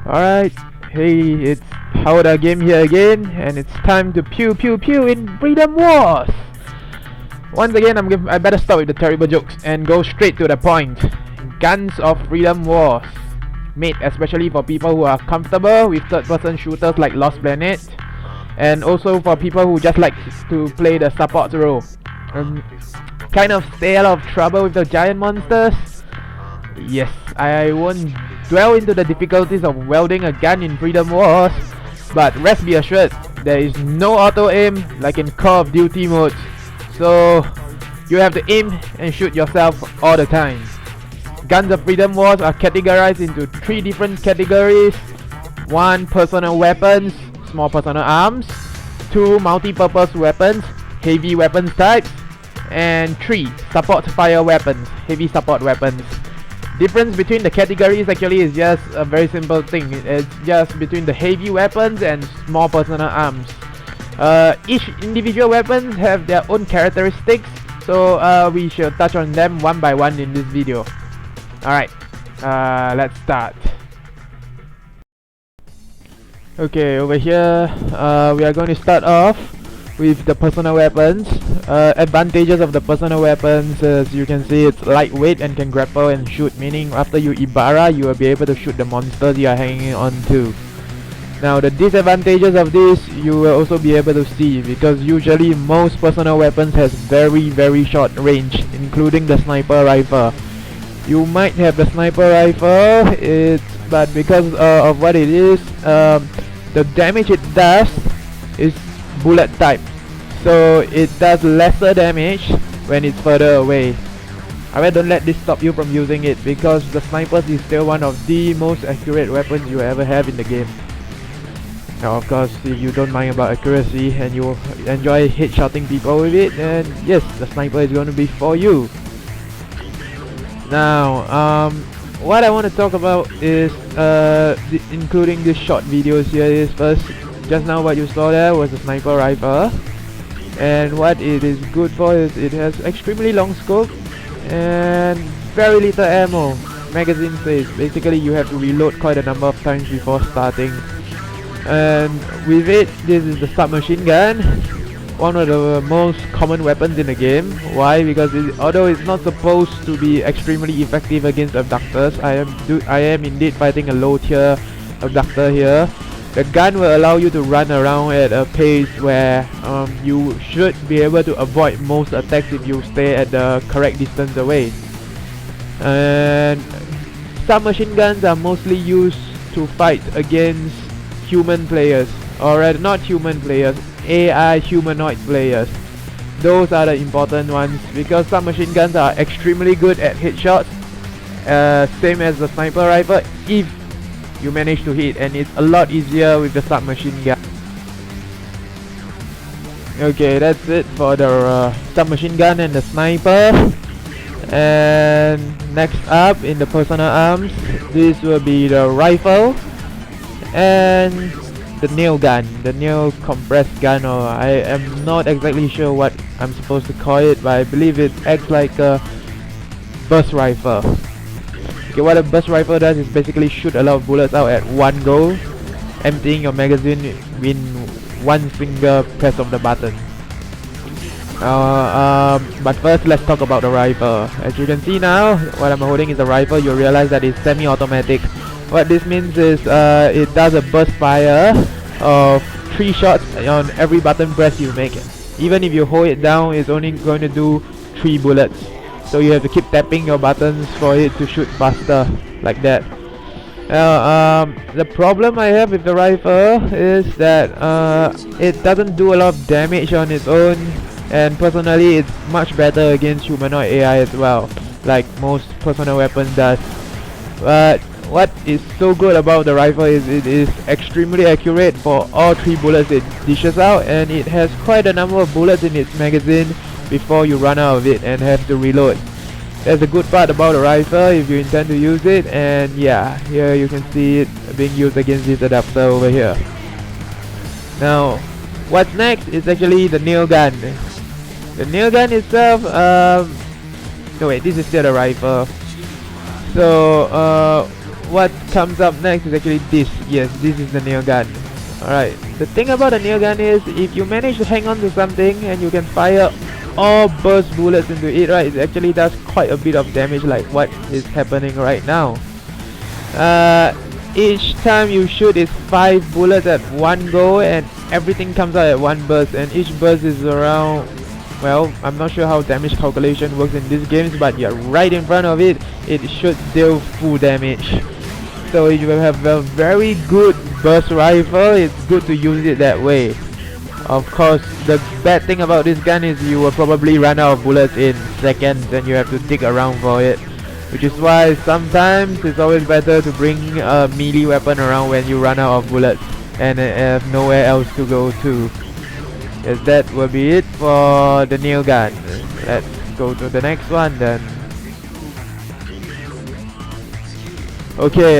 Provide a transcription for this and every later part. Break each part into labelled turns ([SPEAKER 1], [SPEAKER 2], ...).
[SPEAKER 1] Alright, hey, it's Howda Game here again, and it's time to pew pew pew in Freedom Wars! Once again, I better stop with the terrible jokes and go straight to the point. Guns of Freedom Wars, made especially for people who are comfortable with third-person shooters like Lost Planet, and also for people who just like to play the support role. Kind of stay out of trouble with the giant monsters. Yes, I won't dwell into the difficulties of wielding a gun in Freedom Wars, but rest be assured, there is no auto-aim like in Call of Duty modes, so you have to aim and shoot yourself all the time. Guns of Freedom Wars are categorized into 3 different categories: 1. Personal weapons, small personal arms; 2. Multi-purpose weapons, heavy weapons types; and 3. Support fire weapons, heavy support weapons. Difference between the categories actually is just a very simple thing. It's just between the heavy weapons and small personal arms. Each individual weapons have their own characteristics, so we shall touch on them one by one in this video. Alright, let's start. Okay, over here we are going to start off with the personal weapons. Advantages of the personal weapons, as you can see, it's lightweight and can grapple and shoot, meaning after you Ibarra, you will be able to shoot the monsters you are hanging on to. Now the disadvantages of this, you will also be able to see, because usually most personal weapons has very short range, including the sniper rifle. You might have the sniper rifle, but because of what it is, the damage it does is bullet type, so it does lesser damage when it's further away. However, don't let this stop you from using it, because the snipers is still one of the most accurate weapons you ever have in the game. Now of course, if you don't mind about accuracy and you enjoy headshotting people with it, then yes, the sniper is going to be for you. Now what I want to talk about is including these short videos here is, first, just now what you saw there was a sniper rifle, and what it is good for is it has extremely long scope and very little ammo. Magazine says basically you have to reload quite a number of times before starting. And with it, this is the submachine gun, one of the most common weapons in the game. Why? Because although it's not supposed to be extremely effective against abductors, I am indeed fighting a low tier abductor here. The gun will allow you to run around at a pace where you should be able to avoid most attacks if you stay at the correct distance away. And submachine guns are mostly used to fight against human players, or rather not human players, AI humanoid players. Those are the important ones, because submachine guns are extremely good at headshots, same as the sniper rifle, if you manage to hit, and it's a lot easier with the submachine gun. Okay, that's it for the submachine gun and the sniper. And next up, in the personal arms, this will be the rifle and the nail gun, the nail compressed gun, or I am not exactly sure what I'm supposed to call it, but I believe it acts like a burst rifle. Okay, what a burst rifle does is basically shoot a lot of bullets out at one go, emptying your magazine in one finger press of the button. But first, let's talk about the rifle. As you can see now, what I'm holding is a rifle. You'll realize that it's semi-automatic. What this means is it does a burst fire of 3 shots on every button press you make. Even if you hold it down, it's only going to do 3 bullets. So you have to keep tapping your buttons for it to shoot faster, like that. The problem I have with the rifle is that it doesn't do a lot of damage on its own, and personally it's much better against humanoid AI as well, like most personal weapons does. But what is so good about the rifle is it is extremely accurate for all 3 bullets it dishes out, and it has quite a number of bullets in its magazine before you run out of it and have to reload. That's the good part about the rifle if you intend to use it. And yeah, here you can see it being used against this adapter over here. Now what's next is actually the nail gun. The nail gun itself, no wait, this is still the rifle. So what comes up next is actually this. Yes, this is the nail gun. Alright, the thing about the nail gun is if you manage to hang on to something and you can fire all burst bullets into it, right, it actually does quite a bit of damage like what is happening right now. Each time you shoot is 5 bullets at one go and everything comes out at one burst, and each burst is around, well, I'm not sure how damage calculation works in these games, but you're right in front of it, it should deal full damage. So if you have a very good burst rifle, it's good to use it that way. Of course, the bad thing about this gun is you will probably run out of bullets in seconds and you have to dig around for it. Which is why sometimes it's always better to bring a melee weapon around when you run out of bullets and have nowhere else to go to. Yes, that will be it for the nail gun. Let's go to the next one then. Okay,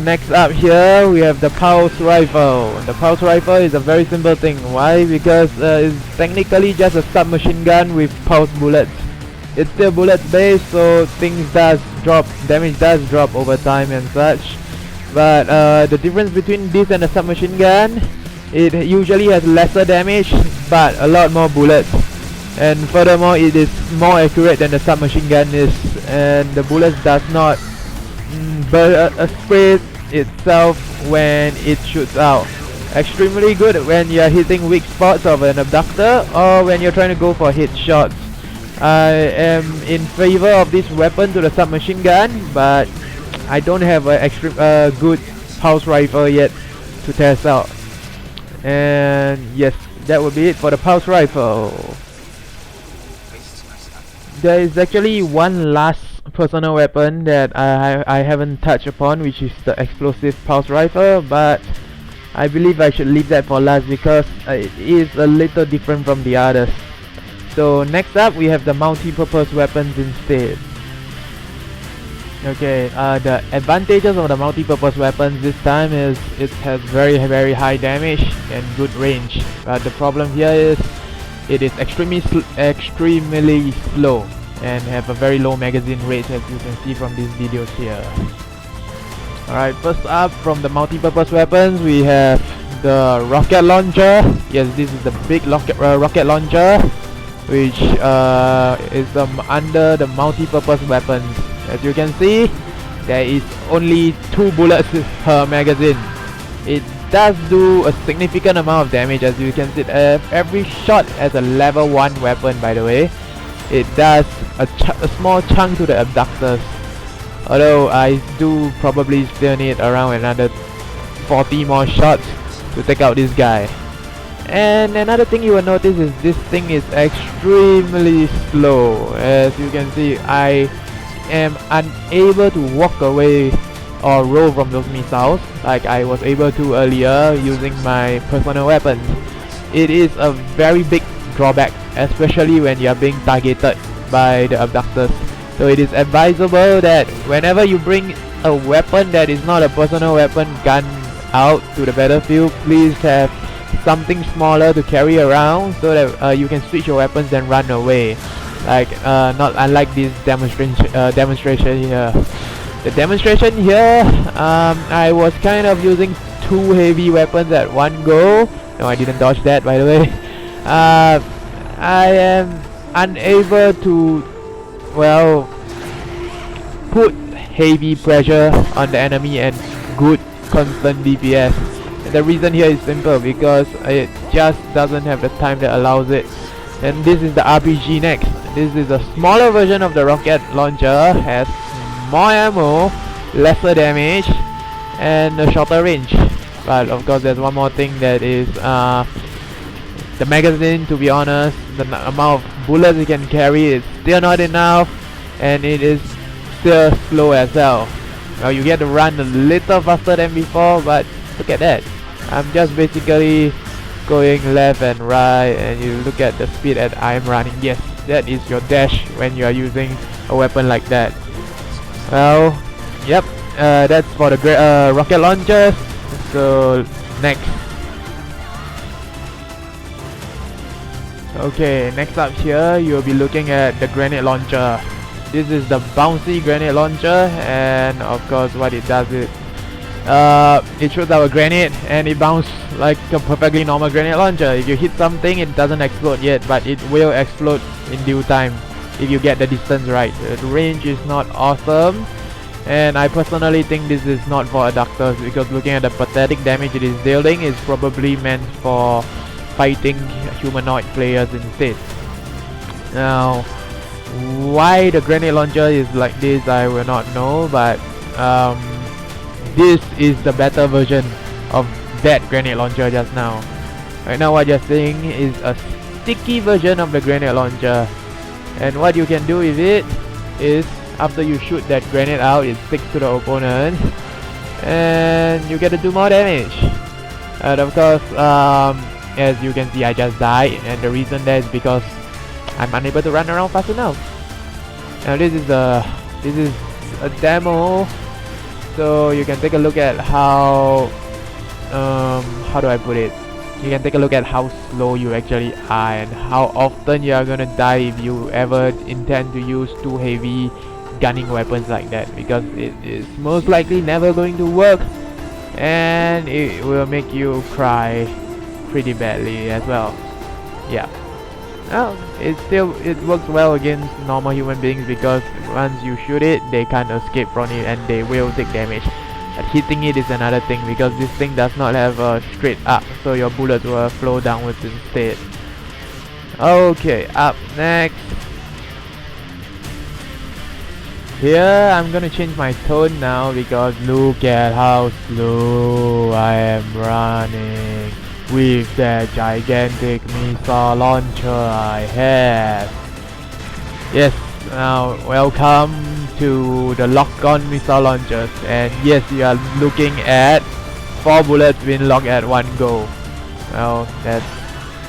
[SPEAKER 1] next up here we have the pulse rifle. The pulse rifle is a very simple thing. Why? Because it's technically just a submachine gun with pulse bullets. It's still bullets based, so damage does drop over time and such. But the difference between this and a submachine gun, it usually has lesser damage but a lot more bullets. And furthermore, it is more accurate than the submachine gun is, and the bullets does not spray itself when it shoots out. Extremely good when you are hitting weak spots of an abductor or when you're trying to go for headshots. I am in favor of this weapon to the submachine gun, but I don't have a good pulse rifle yet to test out. And yes, that would be it for the pulse rifle. There is actually one last personal weapon that I haven't touched upon, which is the explosive pulse rifle, but I believe I should leave that for last because it is a little different from the others. So next up we have the multi-purpose weapons instead. Okay, the advantages of the multi-purpose weapons this time is it has very high damage and good range. But the problem here is it is extremely slow and have a very low magazine rate, as you can see from these videos here. Alright, first up from the multi-purpose weapons we have the rocket launcher. Yes, this is the big rocket launcher, which is under the multi-purpose weapons. As you can see, there is only 2 bullets per magazine. It does do a significant amount of damage, as you can see. Every shot as a level 1 weapon, by the way. It does a small chunk to the abductors, although I do probably still need around another 40 more shots to take out this guy. And another thing you will notice is this thing is extremely slow. As you can see, I am unable to walk away or roll from those missiles like I was able to earlier using my personal weapons. It is a very big drawback, especially when you are being targeted by the abductors. So it is advisable that whenever you bring a weapon that is not a personal weapon gun out to the battlefield, please have something smaller to carry around so that you can switch your weapons and run away. Like not unlike this demonstration here. The demonstration here, I was kind of using 2 heavy weapons at one go. No, I didn't dodge that, by the way. I am unable to, well, put heavy pressure on the enemy and good constant DPS. And the reason here is simple, because it just doesn't have the time that allows it. And this is the RPG next. This is a smaller version of the rocket launcher, has more ammo, lesser damage, and a shorter range. But of course there's one more thing, that is the magazine. To be honest, the amount of bullets you can carry is still not enough, and it is still slow as hell. Now you get to run a little faster than before, but look at that. I'm just basically going left and right, and you look at the speed that I'm running. Yes, that is your dash when you are using a weapon like that. Well, yep, that's for the rocket launchers. So next. Okay, next up here you'll be looking at the grenade launcher. this is the bouncy grenade launcher, and of course what it does is it shoots out a grenade and it bounces like a perfectly normal grenade launcher. If you hit something, it doesn't explode yet, but it will explode in due time if you get the distance right. The range is not awesome, and I personally think this is not for adductors, because looking at the pathetic damage it is dealing, is probably meant for fighting humanoid players instead. Now, why the grenade launcher is like this, I will not know, but this is the better version of that grenade launcher just now. Right now what you're seeing is a sticky version of the grenade launcher, and what you can do with it is, after you shoot that grenade out, it sticks to the opponent and you get to do more damage. And of course, as you can see, I just died, and the reason that is because I'm unable to run around fast enough. Now this is a demo, so you can take a look at how do I put it? You can take a look at how slow you actually are and how often you are gonna die if you ever intend to use too heavy gunning weapons like that, because it is most likely never going to work, and it will make you cry pretty badly as well. Yeah. Well, it works well against normal human beings, because once you shoot it, they can't escape from it and they will take damage. But hitting it is another thing, because this thing does not have a straight up, so your bullets will flow downwards instead. Okay, up next. Here I'm gonna change my tone now, because look at how slow I am running with that gigantic missile launcher I have. Yes, now welcome to the lock-on missile launchers, and yes, you are looking at 4 bullets being locked at one go. Well, that's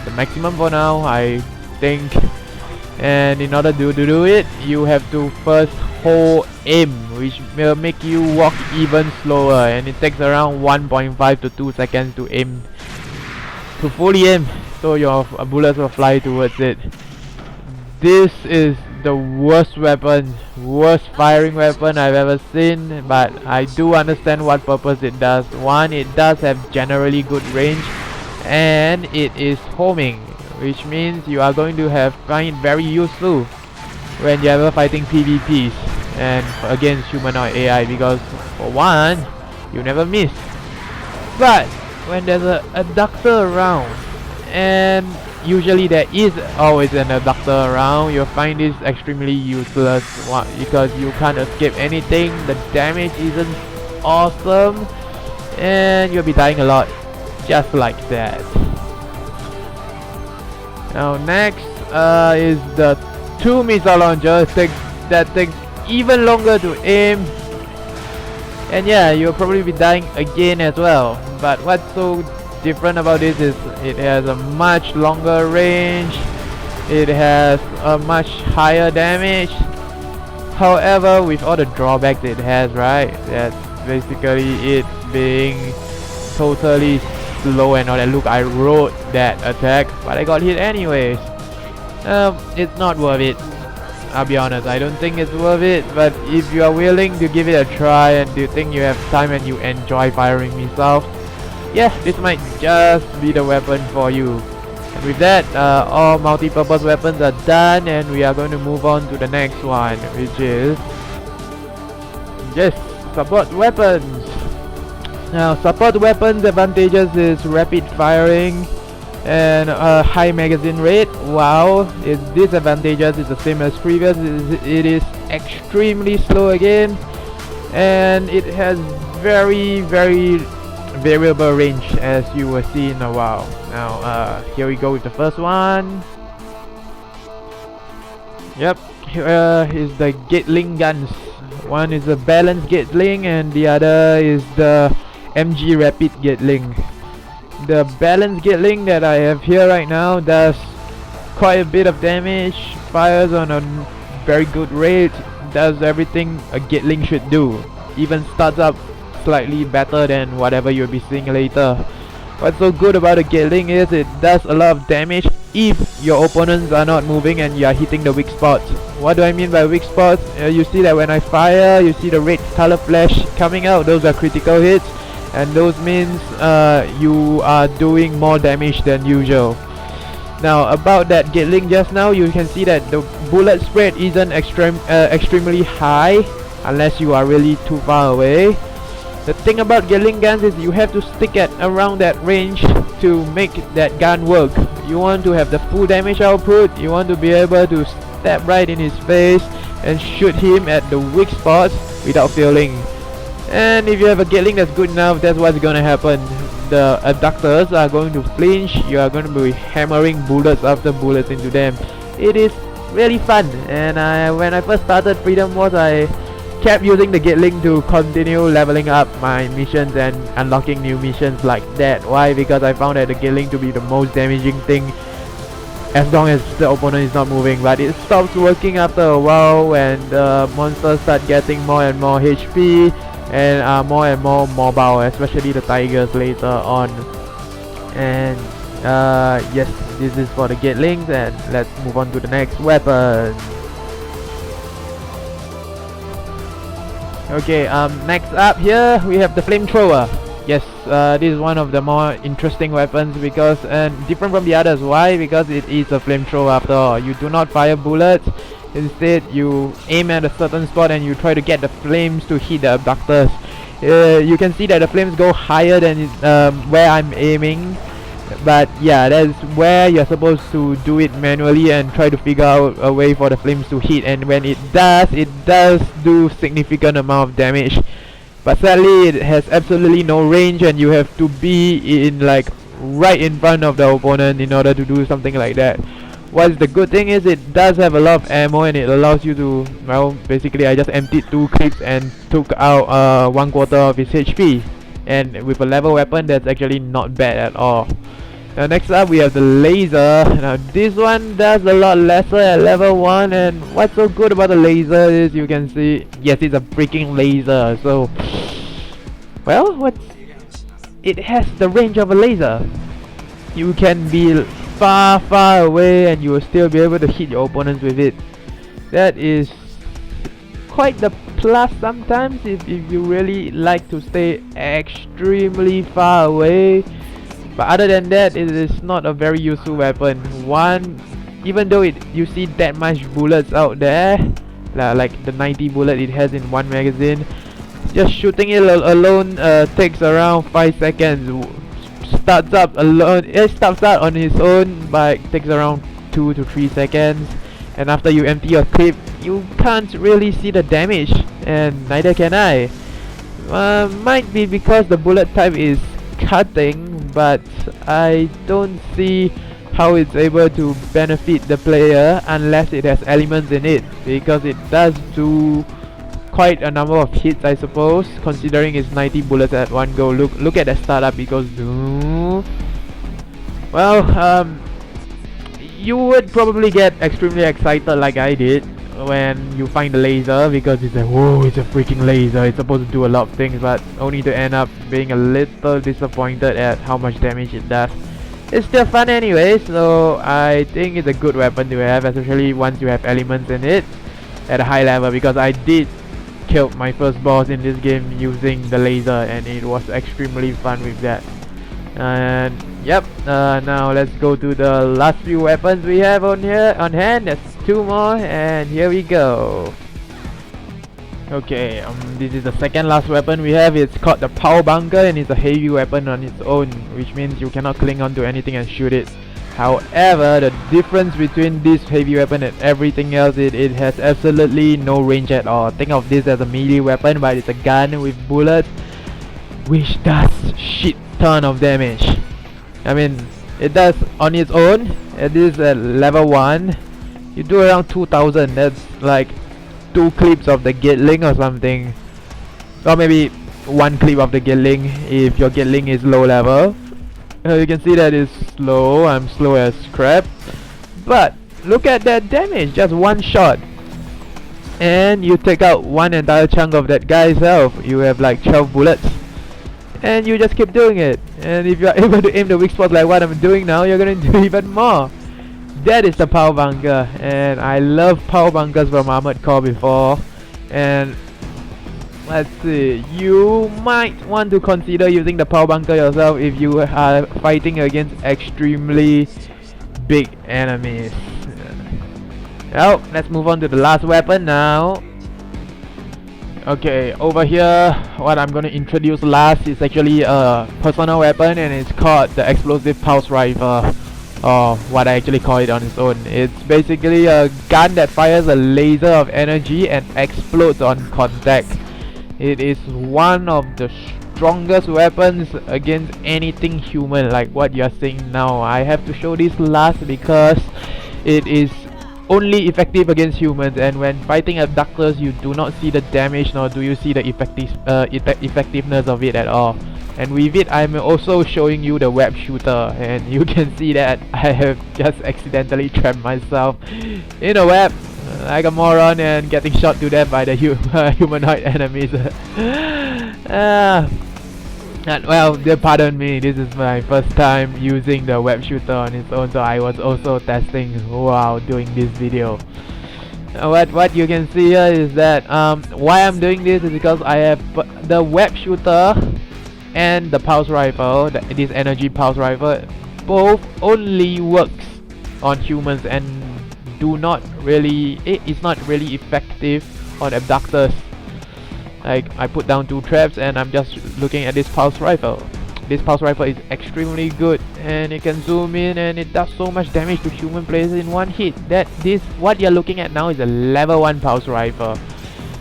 [SPEAKER 1] the maximum for now, I think. And in order to do it, you have to first hold aim, which will make you walk even slower, and it takes around 1.5 to 2 seconds to aim, to fully aim, so your bullets will fly towards it. This is the worst weapon, worst firing weapon I've ever seen, but I do understand what purpose it does. One, it does have generally good range, and it is homing, which means you are going to find it very useful when you're ever fighting PvPs and against humanoid AI, because for one, you never miss. But when there's an abductor around, and usually there is always an abductor around, you'll find this extremely useless, because you can't escape anything, the damage isn't awesome, and you'll be dying a lot, just like that. Now next is the 2 missile launchers that takes even longer to aim, and yeah, you'll probably be dying again as well. But what's so different about this is it has a much longer range, it has a much higher damage. However, with all the drawbacks it has, right, that's basically it being totally slow and all that. Look, I wrote that attack, but I got hit anyways. It's not worth it, I'll be honest. I don't think it's worth it, but if you are willing to give it a try and you think you have time and you enjoy firing missiles, yeah, this might just be the weapon for you. And with that, all multi-purpose weapons are done, and we are going to move on to the next one, which is just support weapons. Now, support weapons advantages is rapid firing and high magazine rate, while its disadvantages is the same as previous. It is extremely slow again, and it has very variable range, as you will see in a while. Now here we go with the first one. Yep, here is the Gatling guns. One is a balanced Gatling and the other is the MG Rapid Gatling. The balanced Gatling that I have here right now does quite a bit of damage, fires on a very good rate, does everything a Gatling should do, even starts up slightly better than whatever you'll be seeing later. What's so good about a Gatling is it does a lot of damage if your opponents are not moving and you are hitting the weak spots. What do I mean by weak spots? You see that when I fire, you see the red color flash coming out. Those are critical hits, and those means you are doing more damage than usual. Now about that Gatling just now, you can see that the bullet spread isn't extremely high unless you are really too far away. The thing about Gatling guns is you have to stick at around that range to make that gun work. You want to have the full damage output, you want to be able to step right in his face and shoot him at the weak spots without failing. And if you have a Gatling that's good enough, that's what's gonna happen. The abductors are going to flinch, you are going to be hammering bullets after bullets into them. It is really fun, and when I first started Freedom Wars, I kept using the Gatling to continue leveling up my missions and unlocking new missions like that. Why? Because I found that the Gatling to be the most damaging thing as long as the opponent is not moving, but it stops working after a while when the monsters start getting more and more HP and are more and more mobile, especially the tigers later on. And yes, this is for the Gatlings, and let's move on to the next weapon. Okay, next up here we have the flamethrower. Yes, this is one of the more interesting weapons because different from the others. Why? Because it is a flamethrower after all. You do not fire bullets. Instead, you aim at a certain spot and you try to get the flames to hit the abductors. You can see that the flames go higher than where I'm aiming. But yeah, that's where you're supposed to do it manually and try to figure out a way for the flames to hit. And when it does do significant amount of damage. But sadly, it has absolutely no range and you have to be in like right in front of the opponent in order to do something like that. What's the good thing is it does have a lot of ammo and it allows you to, well, basically I just emptied 2 clips and took out 1/4 of his HP. And with a level weapon, that's actually not bad at all. Now next up we have the laser. Now this one does a lot lesser at level 1, and what's so good about the laser is you can see, yes, it's a freaking laser. So, well, it has the range of a laser. You can be far away and you will still be able to hit your opponents with it. That is quite the plus sometimes if you really like to stay extremely far away. But other than that, it is not a very useful weapon. One, even though you see that much bullets out there, like the 90 bullet it has in one magazine, just shooting it alone takes around 5 seconds. Starts up alone, it starts out on its own, but it takes around 2 to 3 seconds. And after you empty your clip, you can't really see the damage, and neither can I. Might be because the bullet type is cutting, but I don't see how it's able to benefit the player unless it has elements in it, because it does do quite a number of hits, I suppose, considering it's 90 bullets at one go. Look at the startup, it goes well, you would probably get extremely excited like I did when you find the laser, because it's like, whoa, it's a freaking laser, it's supposed to do a lot of things, but only to end up being a little disappointed at how much damage it does. It's still fun anyway, so I think it's a good weapon to have, especially once you have elements in it at a high level, because I did kill my first boss in this game using the laser and it was extremely fun with that. And yep, now let's go to the last few weapons we have on hand. There's 2 more, and here we go. Okay, this is the second last weapon we have. It's called the power bunker, and it's a heavy weapon on its own, which means you cannot cling onto anything and shoot it. However, the difference between this heavy weapon and everything else, it has absolutely no range at all. Think of this as a melee weapon, but it's a gun with bullets, which does shit ton of damage. I mean, it does on its own. It is at level 1. You do around 2000. That's like 2 clips of the Gatling or something, or maybe 1 clip of the Gatling if your Gatling is low level. You can see that it's slow. I'm slow as crap, but look at that damage, just 1 shot, and you take out 1 entire chunk of that guy's health. You have like 12 bullets, and you just keep doing it. And if you're able to aim the weak spots like what I'm doing now, you're gonna do even more. that is the power bunker, and I love power bunkers from Armored Core before. And let's see, you might want to consider using the power bunker yourself if you are fighting against extremely big enemies. Well, let's move on to the last weapon now. Okay, over here, what I'm going to introduce last is actually a personal weapon, and it's called the Explosive Pulse Rifle, or what I actually call it on its own. It's basically a gun that fires a laser of energy and explodes on contact. It is one of the strongest weapons against anything human, like what you're seeing now. I have to show this last because it is only effective against humans, and when fighting abductors you do not see the damage, nor do you see the effectiveness of it at all. And with it, I'm also showing you the web shooter, and you can see that I have just accidentally trapped myself in a web like a moron and getting shot to death by the humanoid enemies. Well, pardon me, this is my first time using the web shooter on its own, so I was also testing while doing this video. What you can see here is that why I'm doing this is because I have the web shooter and the pulse rifle, this energy pulse rifle, both only works on humans and it's not really effective on abductors. Like, I put down 2 traps and I'm just looking at this pulse rifle. This pulse rifle is extremely good, and it can zoom in and it does so much damage to human players in one hit. What you're looking at now is a level 1 pulse rifle.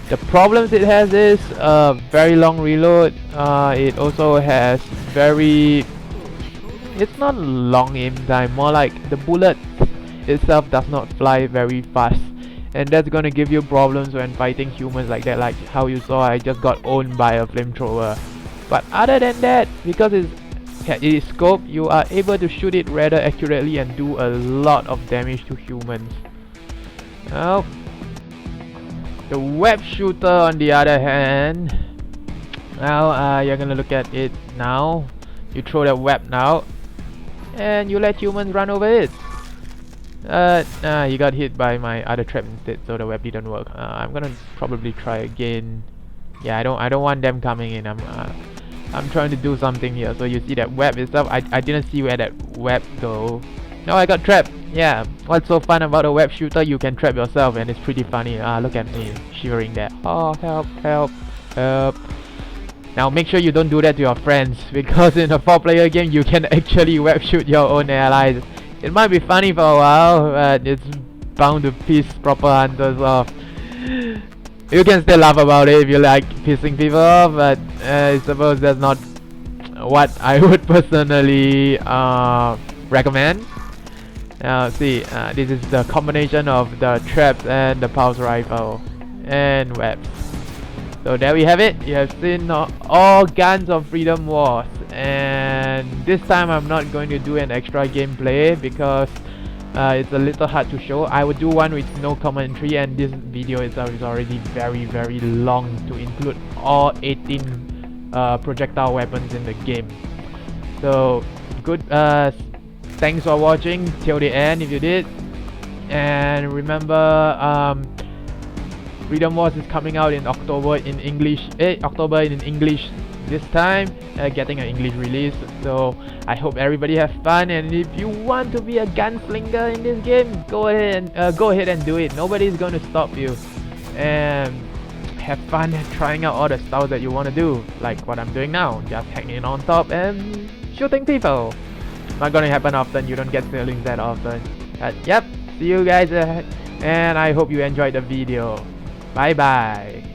[SPEAKER 1] The problems it has is very long reload. It also has it's not long aim time, more like the bullet itself does not fly very fast, and that's gonna give you problems when fighting humans like that, like how you saw I just got owned by a flamethrower. But other than that, because it is scoped, you are able to shoot it rather accurately and do a lot of damage to humans. Now, the web shooter on the other hand, now you're gonna look at it now. You throw the web now, and you let humans run over it. He got hit by my other trap instead, so the web didn't work. I'm gonna probably try again. Yeah, I don't want them coming in. I'm trying to do something here. So you see that web itself. I didn't see where that web go. No, I got trapped. Yeah, what's so fun about a web shooter? You can trap yourself, and it's pretty funny. Look at me shivering there. Oh, help, help, help. Now make sure you don't do that to your friends, because in a 4-player game you can actually web shoot your own allies. It might be funny for a while, but it's bound to piss proper hunters off. You can still laugh about it if you like pissing people off, but I suppose that's not what I would personally recommend. Now see, this is the combination of the traps and the pulse rifle and webs. So there we have it. You have seen all guns of Freedom Wars, and this time I'm not going to do an extra gameplay because it's a little hard to show. I would do one with no commentary, and this video itself is already very long to include all 18 projectile weapons in the game. So good. Thanks for watching till the end if you did, and remember, Freedom Wars is coming out in October in English. October in English this time, getting an English release. So I hope everybody has fun, and if you want to be a gunslinger in this game, go ahead and do it. Nobody's going to stop you, and have fun trying out all the styles that you want to do, like what I'm doing now, just hanging on top and shooting people. Not gonna happen often. You don't get ceilings that often. But yep, see you guys, and I hope you enjoyed the video. Bye bye.